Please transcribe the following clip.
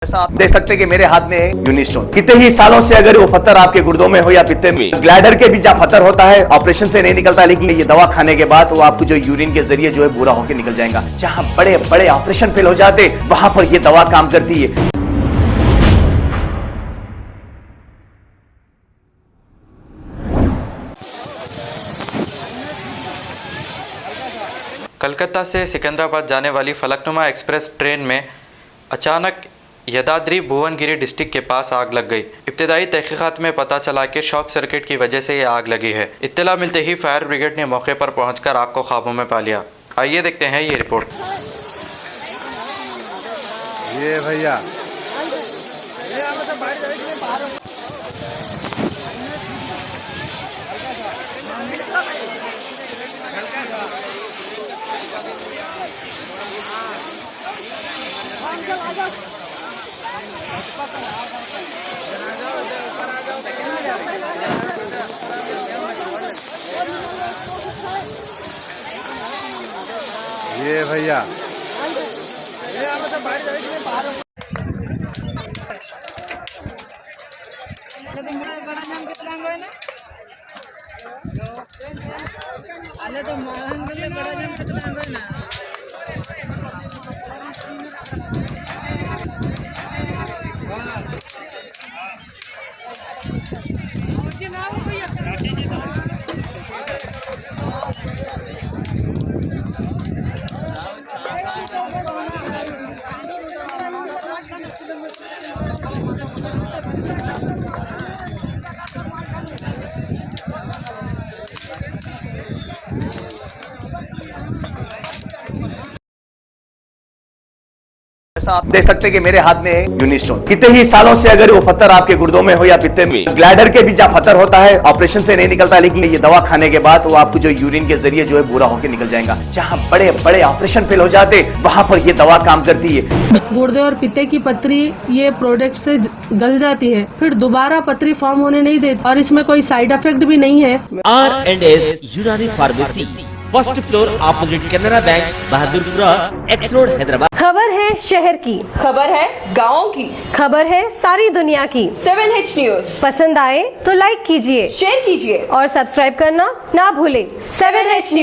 जैसा आप देख सकते हैं कि मेरे हाथ में है यूनिस्टोन। कितने ही सालों से अगर वो पत्थर आपके गुर्दों में हो या पित्ते में, ग्लैडर के भी जहाँ पत्थर होता है ऑपरेशन से नहीं निकलता, लेकिन ये दवा खाने के बाद वो आपको जो यूरिन के जरिए जो है बुरा होकर निकल जाएगा। जहाँ बड़े बड़े ऑपरेशन फेल हो जाते वहां पर ये दवा काम करती है। कलकत्ता से सिकंदराबाद जाने वाली फलकनुमा एक्सप्रेस ट्रेन में अचानक यदाद्री भुवनगिरी डिस्ट्रिक्ट के पास आग लग गई। इब्तिदाई तहकीकात में पता चला कि शॉक सर्किट की वजह से ये आग लगी है। इत्तला मिलते ही फायर ब्रिगेड ने मौके पर पहुंचकर आग को काबू में पा लिया। आइए देखते हैं ये रिपोर्ट। ये भैया ये भैया जैसा आप देख सकते हैं कि मेरे हाथ में है यूनिस्टोन। कितने ही सालों से अगर वो पत्थर आपके गुर्दों में हो या पित्ते में, ग्लैडर के भी जहाँ पत्थर होता है ऑपरेशन से नहीं निकलता, लेकिन ये दवा खाने के बाद वो आपको जो यूरिन के जरिए जो है बुरा होकर निकल जाएगा। जहाँ बड़े बड़े ऑपरेशन फेल हो जाते वहां पर ये दवा काम करती है। गुर्दे और पित्ते की पथरी ये प्रोडक्ट से गल जाती है, फिर दोबारा पथरी फॉर्म होने नहीं देती और इसमें कोई साइड इफेक्ट भी नहीं है। R&S यूनानी pharmacy, first floor opposite Canara bank, Bahadurpura x road, Hyderabad. खबर है शहर की, खबर है गाँव की, खबर है सारी दुनिया की। 7H न्यूज पसंद आए तो लाइक कीजिए, शेयर कीजिए और सब्सक्राइब करना ना भूलें। 7H news.